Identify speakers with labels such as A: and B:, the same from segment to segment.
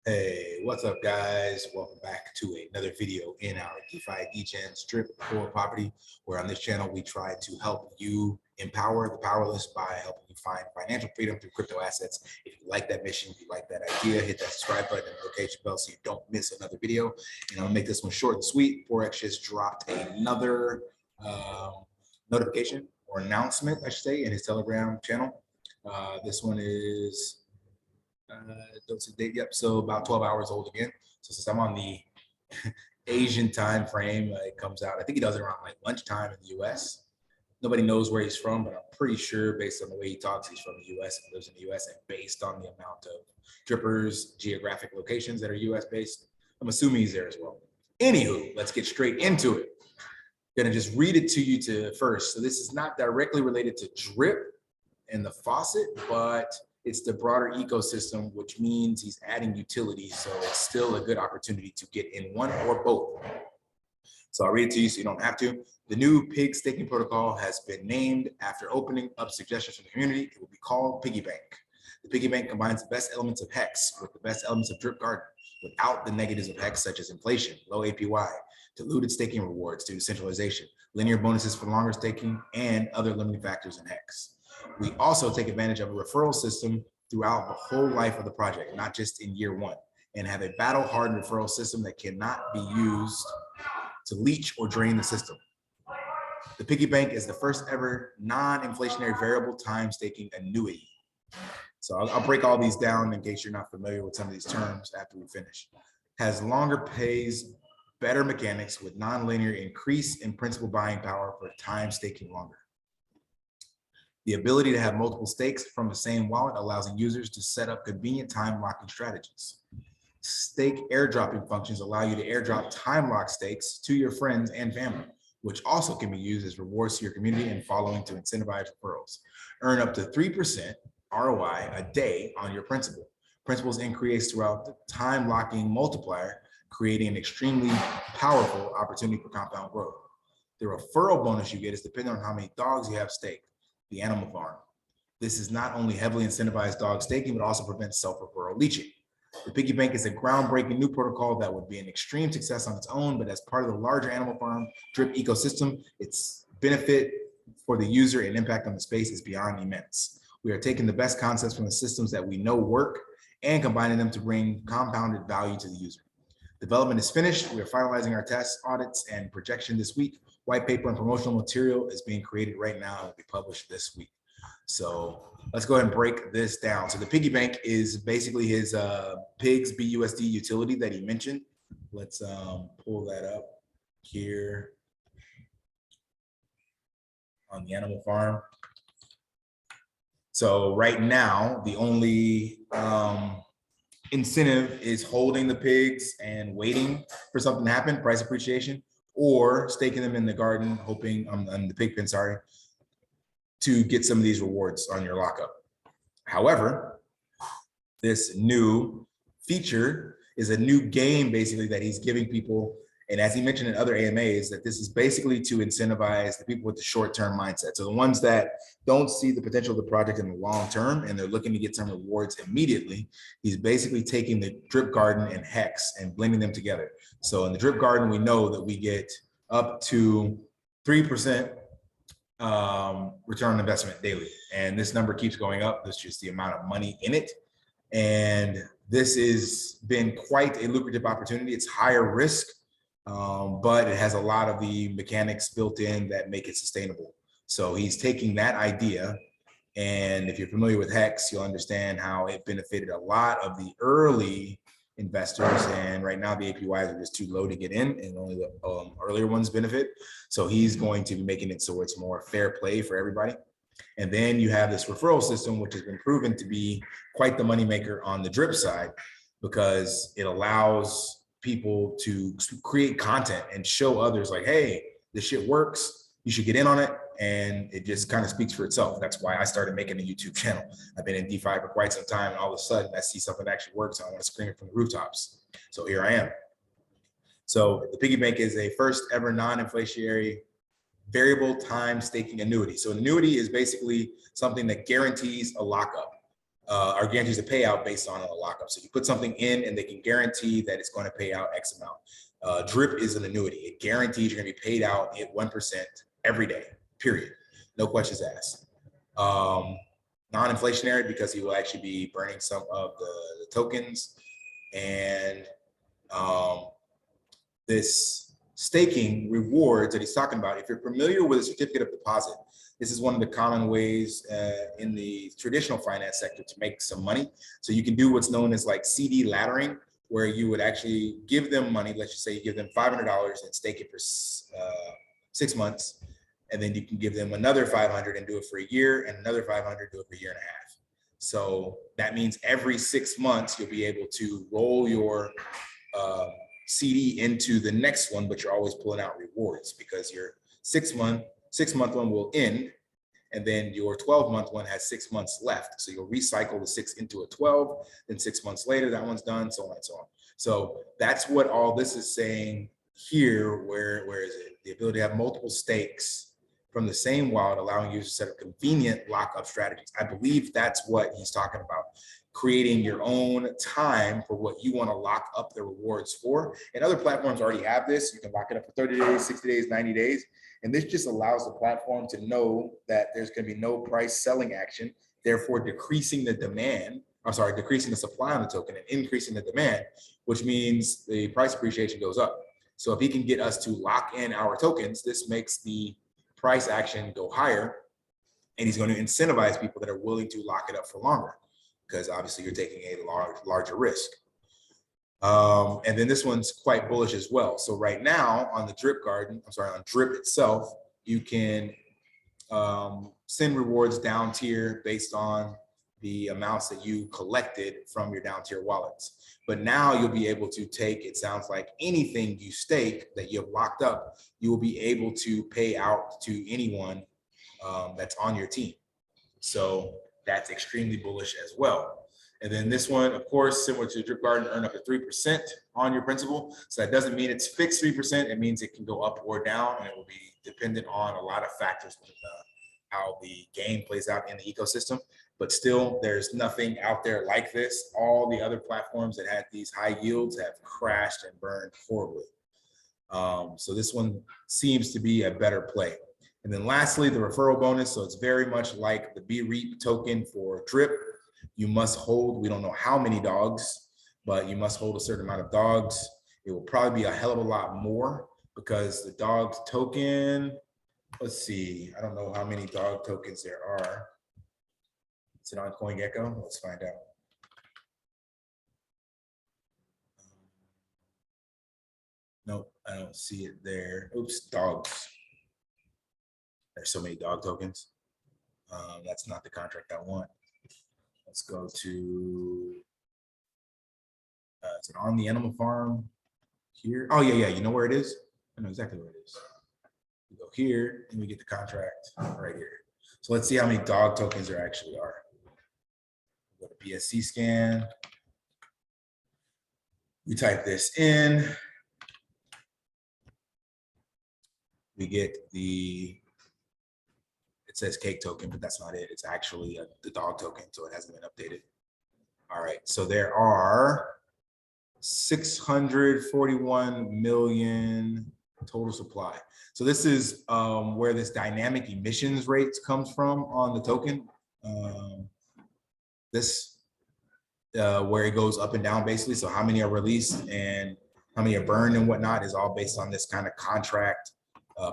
A: Hey, what's up, guys? Welcome back to another video in our DeFi degens drip for property, where on this channel we try to help you empower the powerless by helping you find financial freedom through crypto assets. If you like that mission, if you like that idea, hit that subscribe button and notification bell so you don't miss another video. And I'll make this one short and sweet. Forex just dropped another notification or announcement, I should say, in his Telegram channel. This one is don't see the date yet, so about 12 hours old again. So since I'm on the Asian time frame, it comes out. I think he does it around like lunchtime in the U.S. Nobody knows where he's from, but I'm pretty sure based on the way he talks, he's from the U.S. and lives in the U.S. And based on the amount of drippers, geographic locations that are U.S. based, I'm assuming he's there as well. Anywho, let's get straight into it. I'm gonna just read it to you first. So this is not directly related to drip and the faucet, but it's the broader ecosystem, which means he's adding utilities. So it's still a good opportunity to get in one or both. So I'll read it to you so you don't have to. The new pig staking protocol has been named after opening up suggestions from the community. It will be called Piggy Bank. The Piggy Bank combines the best elements of Hex with the best elements of Drip Garden without the negatives of Hex, such as inflation, low APY, diluted staking rewards due to centralization, linear bonuses for longer staking, and other limiting factors in Hex. We also take advantage of a referral system throughout the whole life of the project, not just in year one, and have a battle-hardened referral system that cannot be used to leech or drain the system. The Piggy Bank is the first ever non-inflationary variable time staking annuity. So I'll break all these down in case you're not familiar with some of these terms after we finish. Has longer pays, better mechanics with non-linear increase in principal buying power for time staking longer. The ability to have multiple stakes from the same wallet allows users to set up convenient time locking strategies. Stake airdropping functions allow you to airdrop time lock stakes to your friends and family, which also can be used as rewards to your community and following to incentivize referrals. Earn up to 3% ROI a day on your principal. Principals increase throughout the time locking multiplier, creating an extremely powerful opportunity for compound growth. The referral bonus you get is dependent on how many dogs you have staked. The animal farm. This is not only heavily incentivized dog staking, but also prevents self-referral leeching. The Piggy Bank is a groundbreaking new protocol that would be an extreme success on its own, but as part of the larger animal farm drip ecosystem, its benefit for the user and impact on the space is beyond immense. We are taking the best concepts from the systems that we know work and combining them to bring compounded value to the user. Development is finished. We are finalizing our tests, audits, and projection this week. White paper and promotional material is being created right now and will be published this week. So let's go ahead and break this down. So the Piggy Bank is basically his pigs BUSD utility that he mentioned. Let's pull that up here on the animal farm. So right now, the only incentive is holding the pigs and waiting for something to happen, price appreciation, or staking them in the garden, hoping on the pig pen, sorry, to get some of these rewards on your lockup. However, this new feature is a new game basically that he's giving people. And as he mentioned in other AMAs, that this is basically to incentivize the people with the short-term mindset. So the ones that don't see the potential of the project in the long term and they're looking to get some rewards immediately, he's basically taking the drip garden and Hex and blending them together. So in the drip garden, we know that we get up to 3% return on investment daily. And this number keeps going up. That's just the amount of money in it. And this has been quite a lucrative opportunity. It's higher risk, but it has a lot of the mechanics built in that make it sustainable. So he's taking that idea, and if you're familiar with Hex, you'll understand how it benefited a lot of the early investors, and right now the APYs are just too low to get in, and only the earlier ones benefit. So he's going to be making it so it's more fair play for everybody. And then you have this referral system, which has been proven to be quite the moneymaker on the drip side, because it allows people to create content and show others like, hey, this shit works, you should get in on it. And it just kind of speaks for itself. That's why I started making a YouTube channel. I've been in DeFi for quite some time, and all of a sudden I see something that actually works, and I want to scream it from the rooftops. So here I am. So the Piggy Bank is a first ever non-inflationary variable time staking annuity. So an annuity is basically something that guarantees a lockup. are guarantees a payout based on a lockup. So you put something in and they can guarantee that it's going to pay out X amount. DRIP is an annuity. It guarantees you're going to be paid out at 1% every day, period. No questions asked. Non-inflationary because he will actually be burning some of the tokens. And this staking rewards that he's talking about, if you're familiar with a certificate of deposit, this is one of the common ways in the traditional finance sector to make some money. So you can do what's known as like CD laddering, where you would actually give them money. Let's just say you give them $500 and stake it for 6 months. And then you can give them another 500 and do it for a year, and another 500, do it for a year and a half. So that means every 6 months, you'll be able to roll your CD into the next one, but you're always pulling out rewards because your 6 month one will end, and then your 12-month one has 6 months left. So you'll recycle the 6 into a 12, then 6 months later, that one's done, so on and so on. So that's what all this is saying here. Where is it? The ability to have multiple stakes from the same wallet, allowing users to set up convenient lockup strategies. I believe that's what he's talking about. Creating your own time for what you want to lock up the rewards for. And other platforms already have this. You can lock it up for 30 days, 60 days, 90 days. And this just allows the platform to know that there's going to be no price selling action, therefore decreasing the demand, decreasing the supply on the token and increasing the demand, which means the price appreciation goes up. So if he can get us to lock in our tokens, this makes the price action go higher, and he's going to incentivize people that are willing to lock it up for longer, because obviously you're taking a larger risk. And then this one's quite bullish as well. So right now on the on DRIP itself, you can send rewards down tier based on the amounts that you collected from your down tier wallets. But now you'll be able to take, it sounds like, anything you stake that you have locked up, you will be able to pay out to anyone that's on your team. So that's extremely bullish as well. And then this one, of course, similar to Drip Garden, earn up to 3% on your principal. So that doesn't mean it's fixed 3%. It means it can go up or down, and it will be dependent on a lot of factors with how the game plays out in the ecosystem. But still, there's nothing out there like this. All the other platforms that had these high yields have crashed and burned horribly. So this one seems to be a better play. And then lastly, the referral bonus. So it's very much like the BREAP token for DRIP. You must hold, we don't know how many dogs, but you must hold a certain amount of dogs. It will probably be a hell of a lot more because the dogs token, let's see, I don't know how many dog tokens there are. Is it on CoinGecko? Let's find out. Nope, I don't see it there. Oops, dogs. There's so many dog tokens. That's not the contract I want. Let's go to, is it on the animal farm here? Oh yeah, you know where it is? I know exactly where it is. We go here and we get the contract right here. So let's see how many dog tokens there actually are. Go to PSC scan. We type this in. We get the, it says cake token, but that's not it. It's actually the dog token, so it hasn't been updated. All right, so there are 641 million total supply. So this is where this dynamic emissions rates comes from on the token. Where it goes up and down basically. So how many are released and how many are burned and whatnot is all based on this kind of contract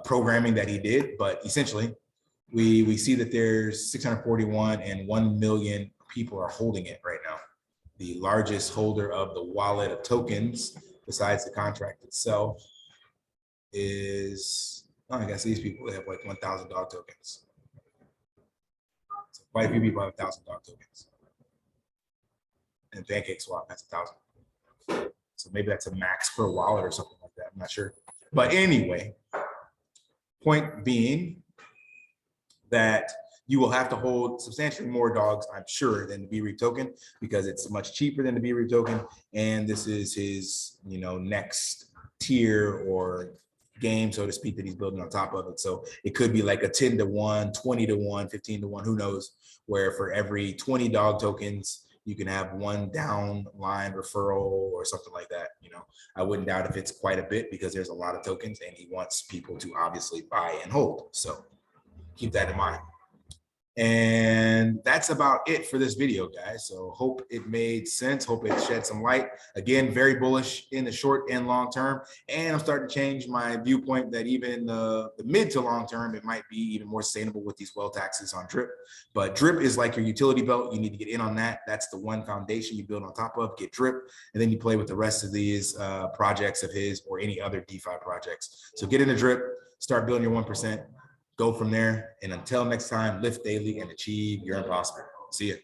A: programming that he did. But essentially, we see that there's 641 and 1 million people are holding it right now. The largest holder of the wallet of tokens, besides the contract itself, is, oh, I guess these people have like 1,000 dog tokens. So quite a few people have 1,000 dog tokens. And PancakeSwap has 1,000. So maybe that's a max per wallet or something like that. I'm not sure. But anyway, point being that you will have to hold substantially more dogs, I'm sure, than the BREAP token, because it's much cheaper than the BREAP token. And this is his, next tier or game, so to speak, that he's building on top of it. So it could be like a 10 to 1, 20 to 1, 15 to 1, who knows, where for every 20 dog tokens, you can have one down line referral or something like that. You know, I wouldn't doubt if it's quite a bit because there's a lot of tokens and he wants people to obviously buy and hold. So keep that in mind. And that's about it for this video, guys. So hope it made sense. Hope it shed some light. Again, very bullish in the short and long term. And I'm starting to change my viewpoint that even in the mid to long term, it might be even more sustainable with these well taxes on drip. But drip is like your utility belt. You need to get in on that. That's the one foundation you build on top of, get drip. And then you play with the rest of these projects of his or any other DeFi projects. So get in the drip, start building your 1%. Go from there. And until next time, lift daily and achieve your impossible. See ya.